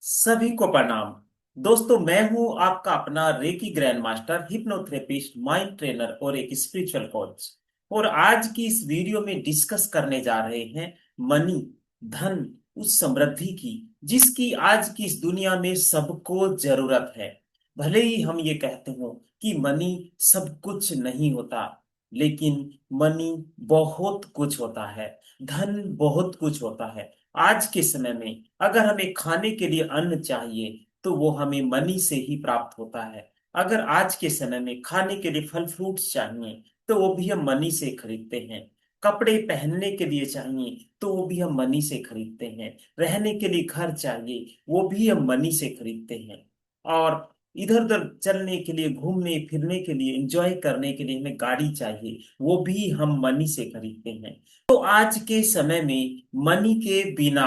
सभी को प्रणाम। दोस्तों, मैं हूं आपका अपना reiki grand master, hypnotherapist, mind trainer और एक स्पिरिचुअल कोच। और आज की इस वीडियो में डिस्कस करने जा रहे हैं मनी, धन, उस समृद्धि की जिसकी आज की इस दुनिया में सबको जरूरत है। भले ही हम ये कहते हो कि मनी सब कुछ नहीं होता, लेकिन मनी बहुत कुछ होता है। धन बहुत कुछ होता है। आज के समय में अगर हमें खाने के लिए अन्न चाहिए तो वो हमें मनी से ही प्राप्त होता है। अगर आज के समय में खाने के लिए फल फ्रूट्स चाहिए तो वो भी हम मनी से खरीदते हैं। कपड़े पहनने के लिए चाहिए तो वो भी हम मनी से खरीदते हैं। रहने के लिए घर चाहिए वो भी हम मनी से खरीदते हैं। और इधर उधर चलने के लिए, घूमने फिरने के लिए, एंजॉय करने के लिए हमें गाड़ी चाहिए, वो भी हम मनी से खरीदते हैं। तो आज के समय में मनी के बिना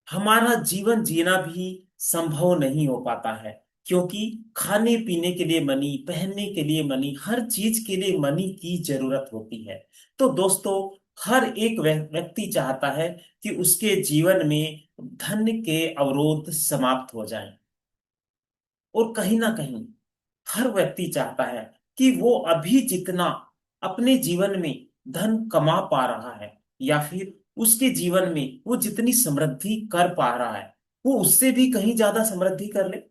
हमारा जीवन जीना भी संभव नहीं हो पाता है। क्योंकि खाने पीने के लिए मनी, पहनने के लिए मनी, हर चीज के लिए मनी की जरूरत होती है। तो दोस्तों, हर एक व्यक्ति चाहता है कि उसके जीवन में धन के अवरोध समाप्त हो जाएं। और कहीं ना कहीं हर व्यक्ति चाहता है कि वो अभी जितना अपने जीवन में धन कमा पा रहा है, या फिर उसके जीवन में वो जितनी समृद्धि कर पा रहा है, वो उससे भी कहीं ज्यादा समृद्धि कर ले,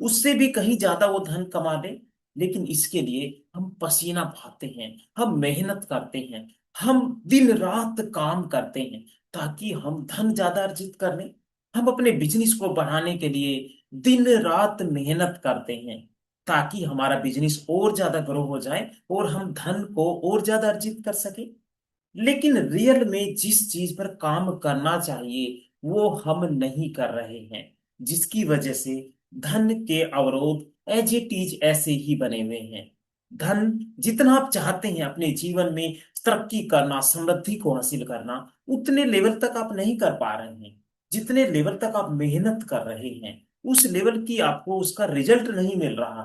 उससे भी कहीं ज्यादा वो धन कमा ले। लेकिन इसके लिए हम पसीना बहाते हैं, हम मेहनत करते हैं, हम दिन रात काम करते हैं ताकि हम धन ज्यादा अर्जित कर लें। हम अपने बिजनेस को बढ़ाने के लिए दिन रात मेहनत करते हैं ताकि हमारा बिजनेस और ज्यादा ग्रो हो जाए और हम धन को और ज्यादा अर्जित कर सके। लेकिन रियल में जिस चीज पर काम करना चाहिए वो हम नहीं कर रहे हैं, जिसकी वजह से धन के अवरोध एज इट इज ऐसे ही बने हुए हैं। धन जितना आप चाहते हैं अपने जीवन में तरक्की करना, समृद्धि को हासिल करना, उतने लेवल तक आप नहीं कर पा रहे हैं। जितने लेवल तक आप मेहनत कर रहे हैं उस लेवल की आपको उसका रिजल्ट नहीं मिल रहा।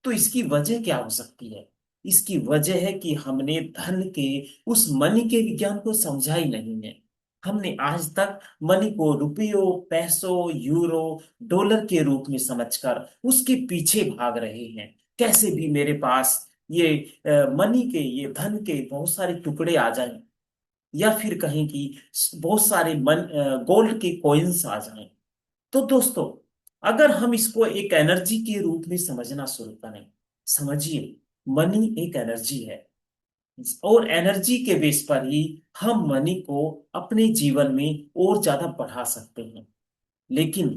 तो इसकी वजह क्या हो सकती है? इसकी वजह है कि हमने धन के, उस मनी के विज्ञान को समझा ही नहीं है। हमने आज तक मनी को रुपयों, पैसों, यूरो, डॉलर के रूप में समझकर उसके पीछे भाग रहे हैं। कैसे भी मेरे पास ये मनी के, ये धन के बहुत सारे टुकड़े आ जाएं, या फिर कहें कि बहुत सारे गोल्ड के कॉइन्स आ जाएं। तो दोस्तों, अगर हम इसको एक एनर्जी के रूप में समझना शुरू करें, समझिए, मनी एक एनर्जी है। और एनर्जी के बेस पर ही हम मनी को अपने जीवन में और ज्यादा बढ़ा सकते हैं। लेकिन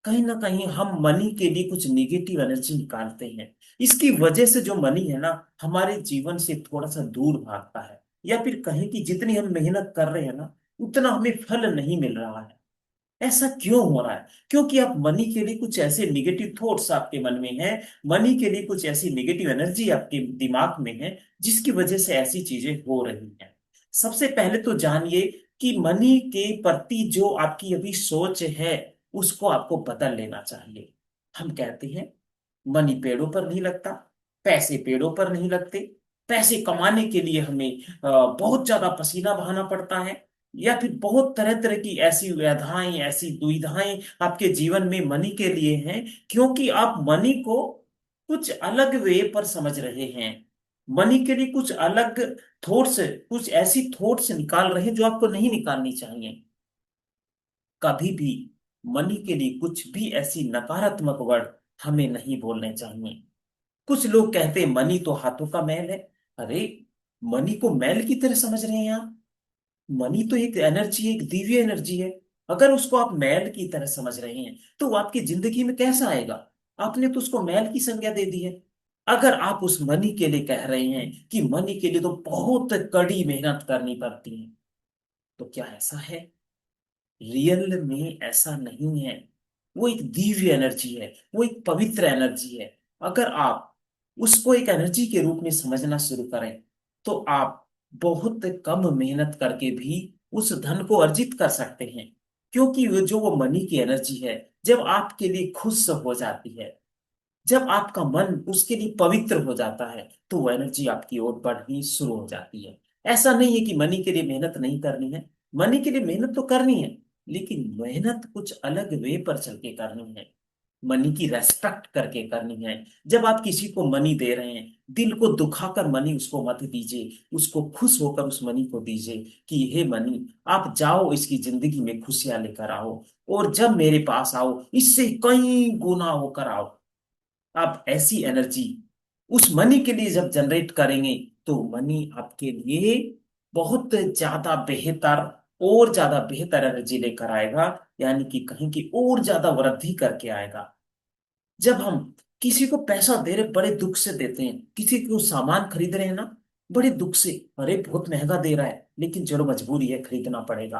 कहीं ना कहीं हम मनी के लिए कुछ निगेटिव एनर्जी निकालते हैं। इसकी वजह से जो मनी है ना, हमारे जीवन से थोड़ा सा दूर भागता है। या फिर कहें कि जितनी हम मेहनत कर रहे हैं ना, उतना हमें फल नहीं मिल रहा है। ऐसा क्यों हो रहा है? क्योंकि आप मनी के लिए कुछ ऐसे निगेटिव थॉट्स आपके मन में हैं, मनी के लिए कुछ ऐसी निगेटिव एनर्जी आपके दिमाग में है, जिसकी वजह से ऐसी चीजें हो रही हैं। सबसे पहले तो जानिए कि मनी के प्रति जो आपकी अभी सोच है उसको आपको बदल लेना चाहिए। हम कहते हैं मनी पेड़ों पर नहीं लगता, पैसे पेड़ों पर नहीं लगते, पैसे कमाने के लिए हमें बहुत ज्यादा पसीना बहाना पड़ता है, या फिर बहुत तरह तरह की ऐसी व्यधाएं, ऐसी दुविधाएं आपके जीवन में मनी के लिए हैं, क्योंकि आप मनी को कुछ अलग वे पर समझ रहे हैं। मनी के लिए कुछ अलग थॉट्स, कुछ ऐसी थॉट्स निकाल रहे हैं जो आपको नहीं निकालनी चाहिए। कभी भी मनी के लिए कुछ भी ऐसी नकारात्मक वर्ड हमें नहीं बोलने चाहिए। कुछ लोग कहते हैं मनी तो हाथों का मैल है। अरे, मनी को मैल की तरह समझ रहे हैं आप? मनी तो एक एनर्जी, एक दिव्य एनर्जी है। अगर उसको आप मैल की तरह समझ रहे हैं तो वो आपकी जिंदगी में कैसा आएगा? आपने तो उसको मैल की संज्ञा दे दी है। अगर आप उस मनी के लिए कह रहे हैं कि मनी के लिए तो बहुत कड़ी मेहनत करनी पड़ती है, तो क्या ऐसा है? रियल में ऐसा नहीं है। वो एक दिव्य एनर्जी है, वो एक पवित्र एनर्जी है। अगर आप उसको एक एनर्जी के रूप में समझना शुरू करें तो आप बहुत कम मेहनत करके भी उस धन को अर्जित कर सकते हैं। क्योंकि वो मनी की एनर्जी है, जब आपके लिए खुश हो जाती है, जब आपका मन उसके लिए पवित्र हो जाता है, तो वो एनर्जी आपकी ओर बढ़नी शुरू हो जाती है। ऐसा नहीं है कि मनी के लिए मेहनत नहीं करनी है। मनी के लिए मेहनत तो करनी है, लेकिन मेहनत कुछ अलग वे पर चल के करनी है। मनी की रेस्पेक्ट करके करनी है। जब आप किसी को मनी दे रहे हैं, दिल को दुखाकर मनी उसको मत दीजिए, उसको खुश होकर उस मनी को दीजिए कि हे मनी, आप जाओ इसकी जिंदगी में खुशियां लेकर आओ, और जब मेरे पास आओ इससे कई गुना होकर आओ। आप ऐसी एनर्जी उस मनी के लिए जब जनरेट करेंगे, तो मनी आपके लिए बहुत ज्यादा बेहतर, और ज्यादा बेहतर एनर्जी लेकर आएगा। यानी कि कहीं की और ज्यादा वृद्धि करके आएगा। जब हम किसी को पैसा दे रहे, बड़े दुख से देते हैं, किसी को सामान खरीद रहे हैं ना, बड़े दुख से, अरे बहुत महंगा दे रहा है लेकिन चलो मजबूरी है, खरीदना पड़ेगा।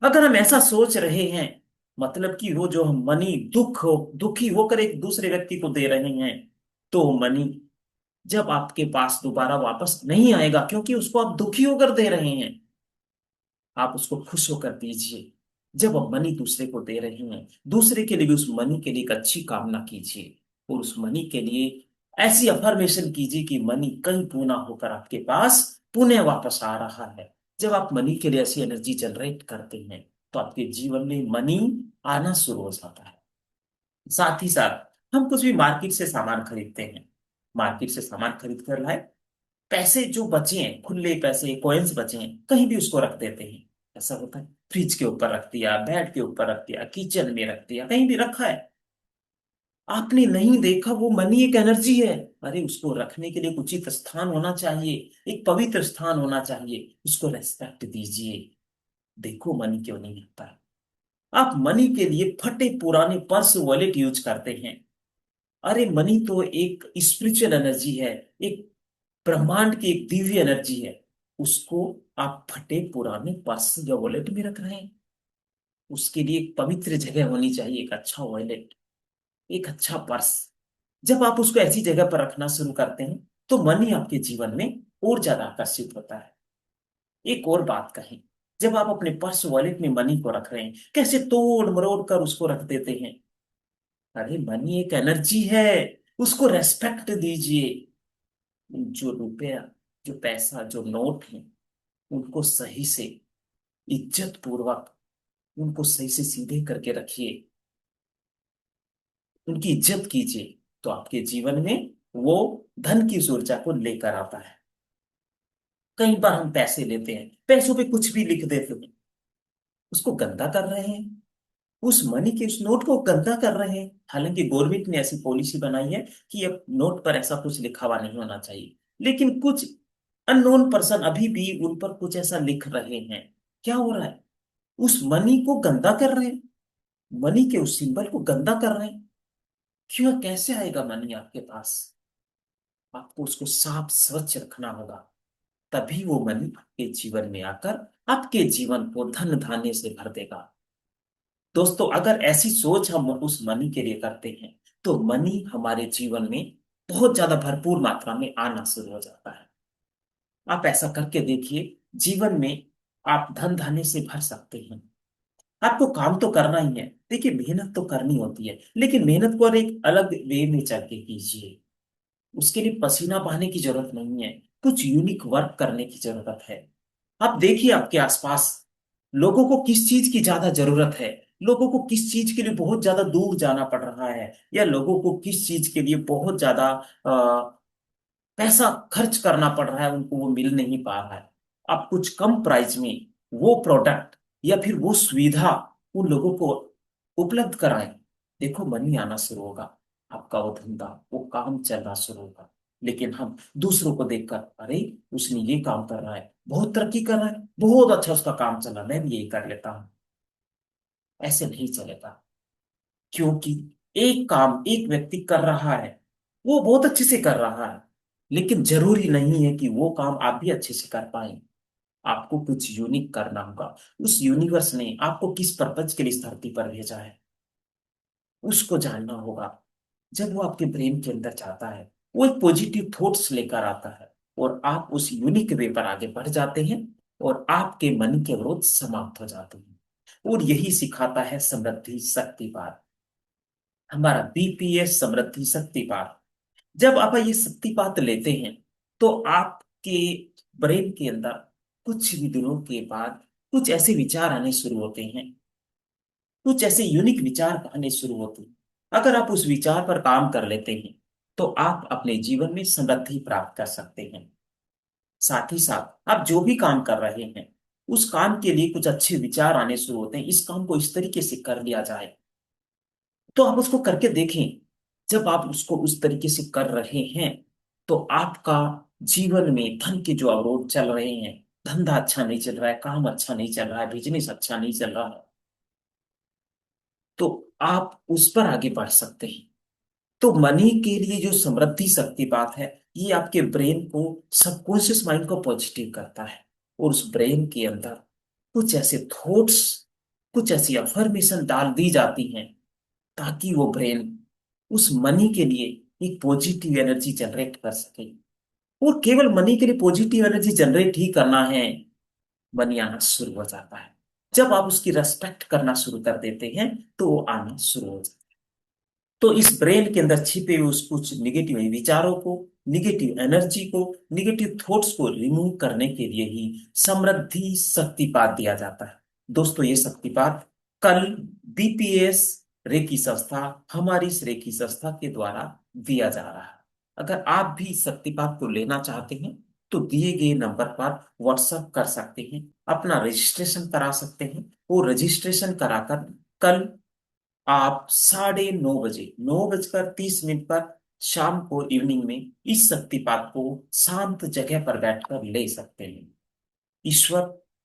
अगर हम ऐसा सोच रहे हैं, मतलब कि वो जो हम मनी दुखी होकर एक दूसरे व्यक्ति को दे रहे हैं, तो मनी जब आपके पास दोबारा वापस नहीं आएगा, क्योंकि उसको आप दुखी होकर दे रहे हैं। आप उसको खुश होकर दीजिए। जब आप मनी दूसरे को दे रहे हैं, दूसरे के लिए भी उस मनी के लिए एक अच्छी कामना कीजिए, और उस मनी के लिए ऐसी अफर्मेशन कीजिए कि मनी कई गुना होकर आपके पास पुनः वापस आ रहा है। जब आप मनी के लिए ऐसी एनर्जी जनरेट करते हैं, तो आपके जीवन में मनी आना शुरू हो जाता है। साथ ही साथ हम कुछ भी मार्केट से सामान खरीदते हैं, मार्केट से सामान खरीद कर लाए, पैसे जो बचे हैं, खुले पैसे कॉइन्स बचे हैं, कहीं भी उसको रख देते हैं। ऐसा होता है, फ्रिज के ऊपर रख दिया, बेड के ऊपर रख दिया, किचन में रख दिया, कहीं भी रखा है, आपने नहीं देखा, वो मनी एक एनर्जी है। अरे उसको रखने के लिए एक उचित स्थान होना चाहिए, एक पवित्र स्थान होना चाहिए, उसको रेस्पेक्ट दीजिए। देखो मनी क्यों नहीं आता है। आप मनी के लिए फटे पुराने पर्स वॉलेट यूज करते हैं। अरे मनी तो एक स्पिरिचुअल एनर्जी है, एक ब्रह्मांड की एक दिव्य एनर्जी है। उसको आप फटे पुराने पर्स या वॉलेट में रख रहे हैं। उसके लिए एक पवित्र जगह होनी चाहिए, एक अच्छा वॉलेट, एक अच्छा पर्स। जब आप उसको ऐसी जगह पर रखना शुरू करते हैं, तो मन ही आपके जीवन में और ज्यादा आकर्षित होता है। एक और बात कहें, जब आप अपने पर्स वॉलेट में मनी को रख रहे हैं, कैसे तोड़ मरोड़ कर उसको रख देते हैं। अरे मनी एक एनर्जी है, उसको रेस्पेक्ट दीजिए। जो रुपया, जो पैसा, जो नोट है, उनको सही से, इज्जत पूर्वक, उनको सही से सीधे करके रखिए, उनकी इज्जत कीजिए। तो आपके जीवन में वो धन की उस ऊर्जा को लेकर आता है। कई बार हम पैसे लेते हैं, पैसों पे कुछ भी लिख देते हैं, उसको गंदा कर रहे हैं, उस मनी के उस नोट को गंदा कर रहे हैं। हालांकि गवर्नमेंट ने ऐसी पॉलिसी बनाई है कि अब नोट पर ऐसा कुछ लिखा हुआ नहीं होना चाहिए, लेकिन कुछ अननोन पर्सन अभी भी उन पर कुछ ऐसा लिख रहे हैं। क्या हो रहा है, उस मनी को गंदा कर रहे हैं, मनी के उस सिंबल को गंदा कर रहे हैं। क्यों, कैसे आएगा मनी आपके पास। आपको उसको साफ स्वच्छ रखना होगा, तभी वो मनी आपके जीवन में आकर आपके जीवन को धन धान्य से भर देगा। दोस्तों, अगर ऐसी सोच हम उस मनी के लिए करते हैं, तो मनी हमारे जीवन में बहुत ज्यादा भरपूर मात्रा में आना शुरू हो जाता है। आप ऐसा करके देखिए, जीवन में आप धन धान्य से भर सकते हैं। आपको काम तो करना ही है, देखिए मेहनत तो करनी होती है, लेकिन मेहनत को और एक अलग वे में चल के कीजिए। उसके लिए पसीना बहाने की जरूरत नहीं है, कुछ यूनिक वर्क करने की जरूरत है। आप देखिए आपके आसपास लोगों को किस चीज की ज्यादा जरूरत है, लोगों को किस चीज के लिए बहुत ज्यादा दूर जाना पड़ रहा है, या लोगों को किस चीज के लिए बहुत ज्यादा पैसा खर्च करना पड़ रहा है, उनको वो मिल नहीं पा रहा है। आप कुछ कम प्राइस में वो प्रोडक्ट या फिर वो सुविधा उन लोगों को उपलब्ध कराएं। देखो मनी आना शुरू होगा, आपका वो धंधा, वो काम चलना शुरू होगा। लेकिन हम दूसरों को देखकर, अरे उसने ये काम कर रहा है, बहुत तरक्की कर रहा है, बहुत अच्छा उसका काम चल रहा है, मैं भी यही कर लेता हूँ। ऐसे नहीं चलेगा। क्योंकि एक काम एक व्यक्ति कर रहा है, वो बहुत अच्छे से कर रहा है, लेकिन जरूरी नहीं है कि वो काम आप भी अच्छे से कर पाए। आपको कुछ यूनिक करना होगा। उस यूनिवर्स ने आपको किस पर्पज के लिए इस धरती पर भेजा है, उसको जानना होगा। जब वो आपके ब्रेन के अंदर जाता है, वो एक पॉजिटिव थॉट्स लेकर आता है, और आप उस यूनिक वे पर आगे बढ़ जाते हैं, और आपके मन के अवरोध समाप्त हो जाते हैं। और यही सिखाता है समृद्धि शक्तिपात, हमारा बीपीएस समृद्धि शक्तिपात। जब आप ये शक्तिपात लेते हैं, तो आपके ब्रेन के अंदर कुछ भी दिनों के बाद कुछ ऐसे विचार आने शुरू होते हैं कुछ ऐसे यूनिक विचार आने शुरू होते हैं। अगर आप उस विचार पर काम कर लेते हैं तो आप अपने जीवन में समृद्धि प्राप्त कर सकते हैं। साथ ही साथ आप जो भी काम कर रहे हैं उस काम के लिए कुछ अच्छे विचार आने शुरू होते हैं, इस काम को इस तरीके से कर लिया जाए। तो आप उसको करके देखें। जब आप उसको उस तरीके से कर रहे हैं तो आपका जीवन में धन के जो अवरोध चल रहे हैं, धंधा अच्छा नहीं चल रहा है, काम अच्छा नहीं चल रहा है, बिजनेस अच्छा नहीं चल रहा है, तो आप उस पर आगे बढ़ सकते हैं। तो मनी के लिए जो समृद्धि शक्ति बात है, ये आपके ब्रेन को, सबकॉन्शियस माइंड को पॉजिटिव करता है। और उस ब्रेन के अंदर कुछ ऐसे थॉट्स, कुछ ऐसी अफर्मेशन डाल दी जाती हैं ताकि वो ब्रेन उस मनी के लिए एक पॉजिटिव एनर्जी जनरेट कर सके। और केवल मनी के लिए पॉजिटिव एनर्जी जनरेट ही करना है, मनी आना शुरू हो जाता है। जब आप उसकी रेस्पेक्ट करना शुरू कर देते हैं तो वो आना शुरू हो जाता है। तो इस ब्रेन के अंदर छिपे हुए उस कुछ निगेटिव विचारों को, निगेटिव एनर्जी को, निगेटिव थॉट्स को रिमूव करने के लिए ही समृद्धि शक्तिपात दिया जाता है। दोस्तों, ये शक्तिपात कल बीपीएस रेकी संस्था, हमारी इस रेकी संस्था के द्वारा दिया जा रहा है। अगर आप भी इस शक्तिपात को लेना चाहते हैं तो दिए गए नंबर पर व्हाट्सएप कर सकते हैं, अपना रजिस्ट्रेशन करा सकते हैं। और रजिस्ट्रेशन कराकर कल आप 9:30 बजे, 9:30 पर शाम को, इवनिंग में इस शक्तिपात को शांत जगह पर बैठकर ले सकते हैं। ईश्वर,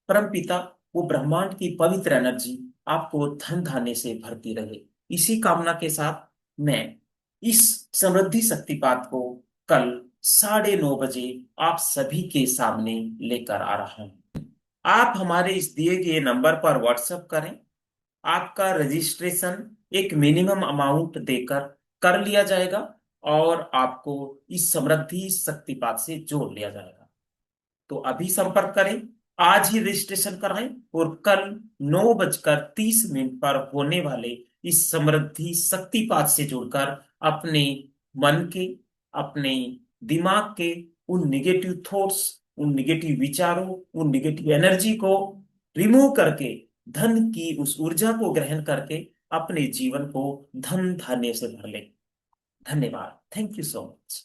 परमपिता, वो ब्रह्मांड की पवित्र एनर्जी आपको धन धान्य से भरती रहे, इसी कामना के साथ मैं इस समृद्धि शक्तिपात को कल 9:30 बजे आप सभी के सामने लेकर आ रहा हूं। आप हमारे इस दिए गए नंबर पर व्हाट्सएप करें। आपका रजिस्ट्रेशन एक मिनिमम अमाउंट देकर कर लिया जाएगा और आपको इस समृद्धि शक्तिपात से जोड़ लिया जाएगा। तो अभी संपर्क करें, आज ही रजिस्ट्रेशन कराएं और कल 9:30 पर होने वाले इस समृद्धि शक्तिपात से जुड़कर अपने मन के, अपने दिमाग के उन निगेटिव थॉट्स, उन निगेटिव विचारों, उन निगेटिव एनर्जी को रिमूव करके धन की उस ऊर्जा को ग्रहण करके अपने जीवन को धन धान्य से भर ले। धन्यवाद। Thank you so much.